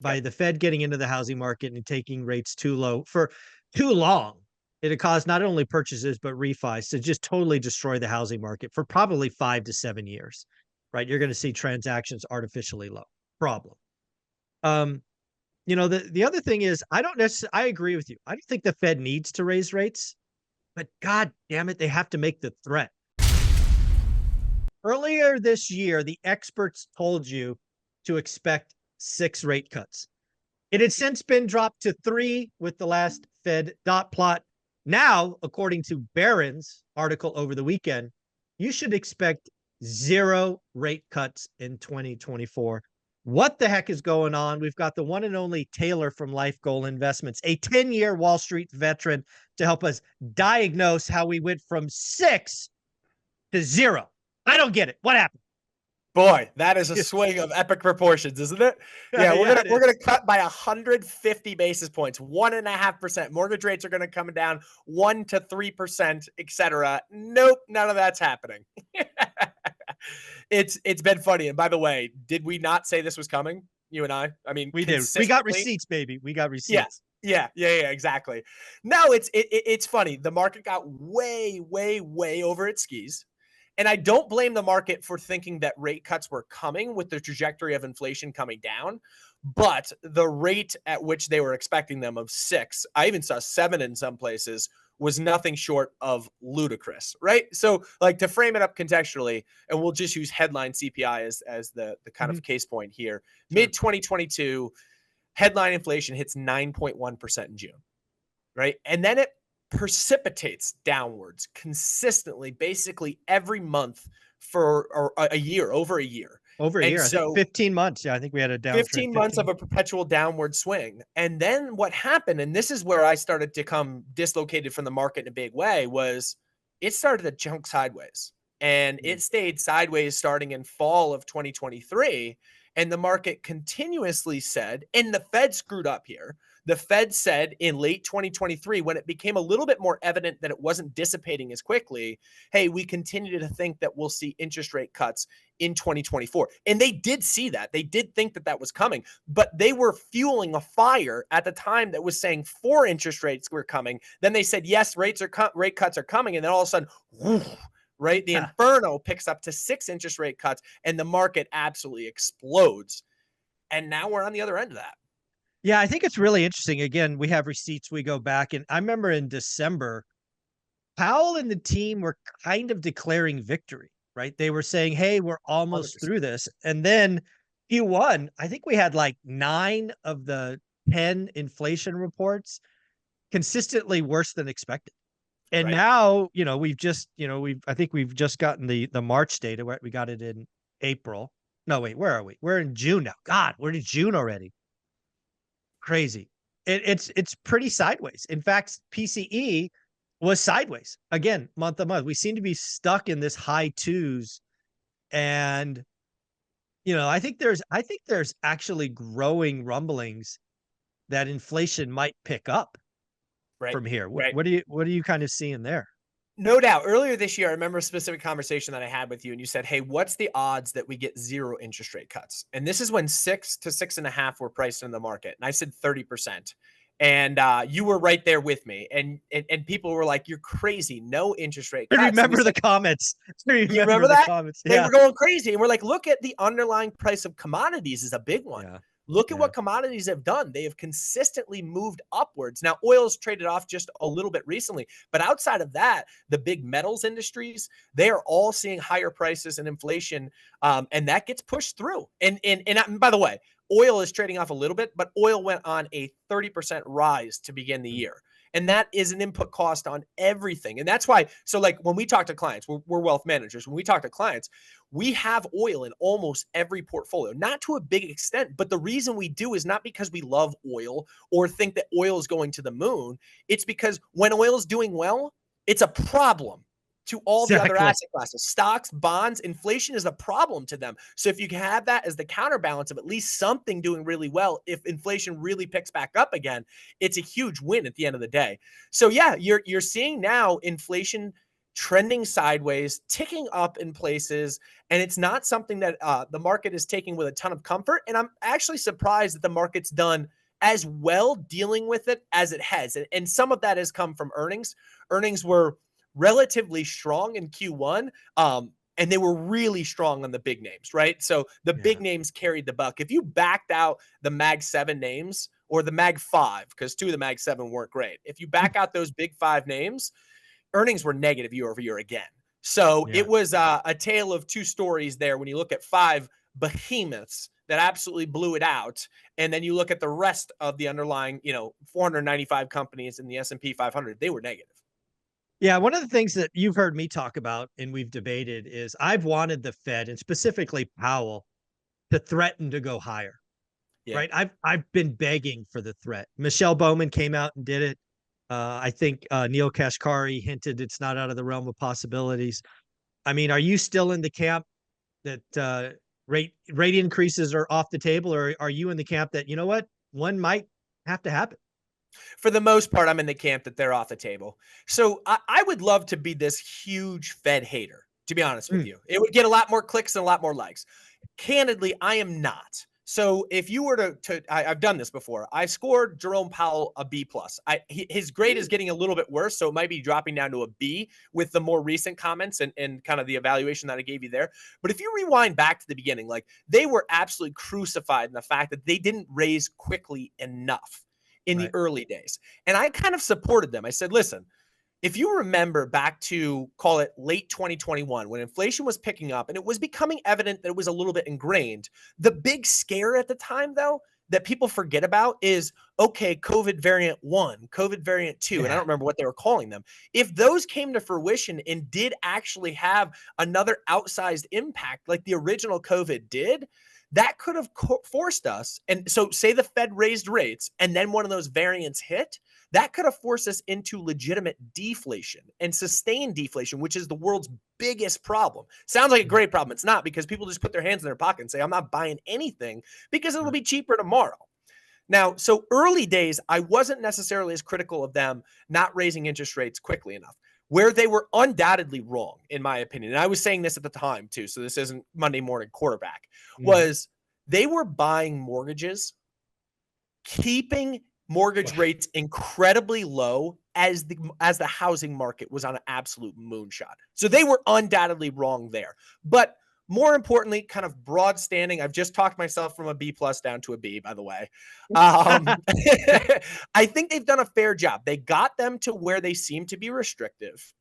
by Yep. the Fed getting into the housing market and taking rates too low for too long. It had caused not only purchases, but refis to just totally destroy the housing market for probably 5 to 7 years, right? You're going to see transactions artificially low. Problem. Um, the other thing is, I don't necessarily, I agree with you. I don't think the Fed needs to raise rates, but God damn it, they have to make the threat. Earlier this year, the experts told you to expect 6 rate cuts. It had since been dropped to 3 with the last Fed dot plot. Now, according to Barron's article over the weekend, you should expect 0 rate cuts in 2024. What the heck is going on? We've got the one and only Taylor from Life Goal Investments, a 10-year Wall Street veteran, to help us diagnose how we went from 6 to 0. I don't get it. What happened? Boy, that is a swing of epic proportions, isn't it? Yeah, Yeah, we're gonna cut by 150 basis points, 1.5%. Mortgage rates are gonna come down 1 to 3%, etc. Nope, none of that's happening. It's been funny. And by the way, did we not say this was coming? You and I? I mean, we did. We got consistently. receipts, baby. We got Yeah. receipts. Yeah, exactly. No, it's funny. The market got way over its skis. And I don't blame the market for thinking that rate cuts were coming with the trajectory of inflation coming down. But the rate at which they were expecting them of 6, I even saw 7 in some places, was nothing short of ludicrous, right? So, like, to frame it up contextually, and we'll just use headline CPI as the kind of case point here. Sure. Mid 2022, headline inflation hits 9.1% in June, right? And then it precipitates downwards consistently, basically every month for a year, over a year. Over a And year, I think so 15 months. Yeah, I think we had a downtrend 15 months 15. of a perpetual downward swing. And then what happened, and this is where I started to come dislocated from the market in a big way, was it started to jump sideways. And it stayed sideways starting in fall of 2023. And the market continuously said, and the Fed screwed up here. The Fed said in late 2023, when it became a little bit more evident that it wasn't dissipating as quickly, hey, we continue to think that we'll see interest rate cuts in 2024. And they did see that. They did think that that was coming, but they were fueling a fire at the time that was saying 4 interest rates were coming. Then they said, yes, rate cuts are coming. And then all of a sudden, whoosh, right? The Yeah. inferno picks up to 6 interest rate cuts and the market absolutely explodes. And now we're on the other end of that. Yeah, I think it's really interesting. Again, we have receipts. We go back, and I remember in December, Powell and the team were kind of declaring victory, right? They were saying, hey, we're almost 100%. through this. And then Q1, I think we had like 9 of the 10 inflation reports consistently worse than expected. And Right. now, I think we've just gotten the March data. Where we got it in April. No, wait, where are we? We're in June now. God, we're in June already. Crazy. It's pretty sideways. In fact, PCE was sideways again, month to month. We seem to be stuck in this high 2s, and I think there's actually growing rumblings that inflation might pick up Right. from here. What, Right. what are you kind of seeing there? No doubt. Earlier this year, I remember a specific conversation that I had with you, and you said, hey, what's the odds that we get 0 interest rate cuts? And this is when 6 to 6.5 were priced in the market. And I said 30%. And you were right there with me. And people were like, you're crazy. No interest rate I cuts. And we remember the said, comments. I you remember remember the that? comments. They Yeah. were going crazy. And we're like, look at the underlying price of commodities is a big one. Yeah. Look at Yeah. what commodities have done. They have consistently moved upwards. Now, oil's traded off just a little bit recently, but outside of that, the big metals industries, they are all seeing higher prices and inflation, and that gets pushed through. And by the way, oil is trading off a little bit, but oil went on a 30% rise to begin the year. And that is an input cost on everything. And that's why, so like when we talk to clients, we're wealth managers. When we talk to clients, we have oil in almost every portfolio, not to a big extent, but the reason we do is not because we love oil or think that oil is going to the moon. It's because when oil is doing well, it's a problem to all the other Exactly. asset classes, stocks, bonds. Inflation is a problem to them. So if you can have that as the counterbalance of at least something doing really well, if inflation really picks back up again, it's a huge win at the end of the day. So yeah, you're seeing now inflation trending sideways, ticking up in places, and it's not something that the market is taking with a ton of comfort. And I'm actually surprised that the market's done as well dealing with it as it has. And some of that has come from earnings. Earnings were relatively strong in Q1. And they were really strong on the big names, right? So the big names carried the buck. If you backed out the Mag 7 names or the Mag 5, because 2 of the Mag 7 weren't great, if you back out those big 5 names, earnings were negative year over year again. So Yeah. it was a tale of 2 stories there when you look at 5 behemoths that absolutely blew it out. And then you look at the rest of the underlying, 495 companies in the S&P 500, they were negative. Yeah, one of the things that you've heard me talk about and we've debated is I've wanted the Fed and specifically Powell to threaten to go higher. Yeah. Right? I've been begging for the threat. Michelle Bowman came out and did it. I think Neil Kashkari hinted it's not out of the realm of possibilities. I mean, are you still in the camp that rate increases are off the table, or are you in the camp that, you know what, one might have to happen? For the most part, I'm in the camp that they're off the table. So I would love to be this huge Fed hater, to be honest with you. It would get a lot more clicks and a lot more likes. Candidly, I am not. So if you were I've done this before. I scored Jerome Powell a B plus. His grade is getting a little bit worse, so it might be dropping down to a B with the more recent comments and kind of the evaluation that I gave you there. But if you rewind back to the beginning, like they were absolutely crucified in the fact that they didn't raise quickly enough in the Right. early days. And I kind of supported them. I said, listen, if you remember back to call it late 2021, when inflation was picking up and it was becoming evident that it was a little bit ingrained, the big scare at the time, though, that people forget about is, okay, COVID variant 1, COVID variant 2, and I Yeah. don't remember what they were calling them. If those came to fruition and did actually have another outsized impact like the original COVID did, that could have forced us. And so, say the Fed raised rates and then one of those variants hit, that could have forced us into legitimate deflation and sustained deflation, which is the world's biggest problem. Sounds like a great problem. It's not, because people just put their hands in their pocket and say, I'm not buying anything because it'll be cheaper tomorrow. Now, so early days, I wasn't necessarily as critical of them not raising interest rates quickly enough. Where they were undoubtedly wrong, in my opinion, and I was saying this at the time too, so this isn't Monday morning quarterback, was they were buying mortgages, keeping mortgage rates incredibly low as the housing market was on an absolute moonshot. So they were undoubtedly wrong there. But more importantly, kind of broad standing, I've just talked myself from a B plus down to a B, by the way. I think they've done a fair job. They got them to where they seem to be restrictive.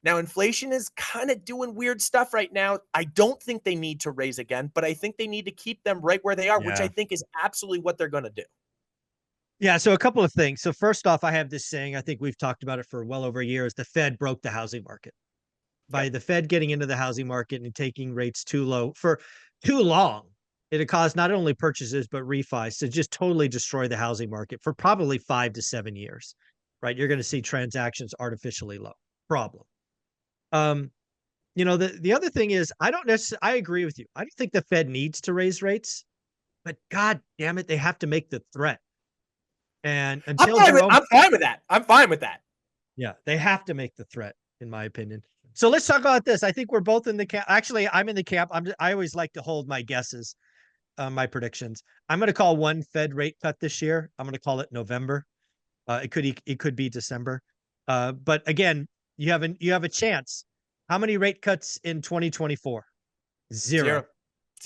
Now, inflation is kind of doing weird stuff right now. I don't think they need to raise again, but I think they need to keep them right where they are, which I think is absolutely what they're going to do. Yeah, so a couple of things. So first off, I have this saying, I think we've talked about it for well over a year, is the Fed broke the housing market. By the Fed getting into the housing market and taking rates too low for too long, it had caused not only purchases but refis to just totally destroy the housing market for probably 5 to 7 years. Right? You're going to see transactions artificially low. Problem. The other thing is, I agree with you. I don't think the Fed needs to raise rates, but God damn it, they have to make the threat. And until I'm fine with that. I'm fine with that. Yeah, they have to make the threat, in my opinion. So let's talk about this. I think we're both in the camp. Actually, I'm in the camp. I always like to hold my guesses, my predictions. I'm going to call one Fed rate cut this year. I'm going to call it November. It could be December. But again, you have a chance. How many rate cuts in 2024? Zero.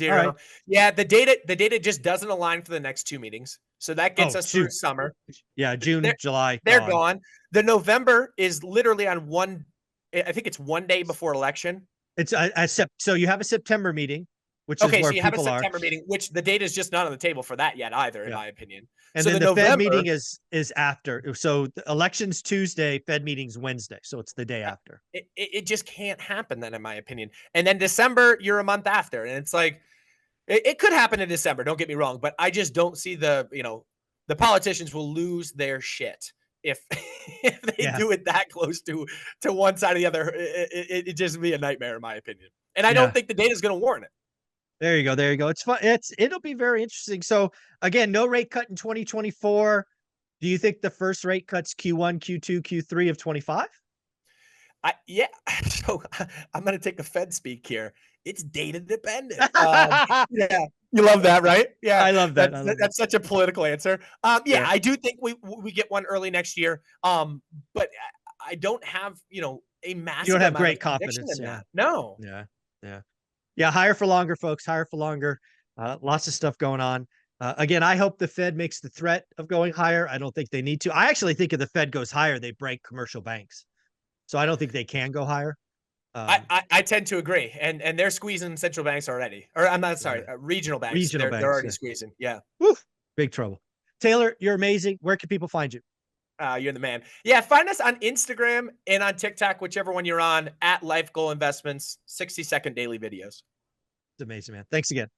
All right. Yeah, the data just doesn't align for the next 2 meetings. So that gets us through summer. Yeah, June, July. They're gone. The November is literally on I think it's 1 day before election. It's so you have a September meeting, which is Okay, where so you have a people are. September meeting, which the data is just not on the table for that yet either, in Yeah. my opinion. And so then the the Fed November meeting is after. So the election's Tuesday, Fed meeting's Wednesday. So it's the day after. It just can't happen then, in my opinion. And then December, you're a month after. And it's like, it could happen in December, don't get me wrong, but I just don't see the politicians will lose their shit if if they do it that close to one side or the other. It just be a nightmare, in my opinion. And I don't think the data is going to warrant it. There you go. There you go. It's fun. It'll be very interesting. So again, no rate cut in 2024. Do you think the first rate cuts Q1, Q2, Q3 of 25? Yeah. So I'm going to take a Fed speak here. It's data dependent. Yeah. You love that, right? Yeah. I love that. I love that. That's such a political answer. Yeah, Yeah. I do think we get one early next year. But I don't have, a You don't massive have amount of great conviction confidence. in Yeah. that. No. Yeah. Yeah. Yeah. Higher for longer, folks. Higher for longer. Lots of stuff going on. Again, I hope the Fed makes the threat of going higher. I don't think they need to. I actually think if the Fed goes higher, they break commercial banks. So I don't think they can go higher. I tend to agree, and they're squeezing central banks already, or I'm not sorry, Yeah. regional banks. Regional They're banks. already Yeah. squeezing. Yeah. Woo, big trouble. Taylor, you're amazing. Where can people find you? You're the man. Yeah, find us on Instagram and on TikTok, whichever one you're on, at Life Goal Investments, 60-second daily videos. It's amazing, man. Thanks again.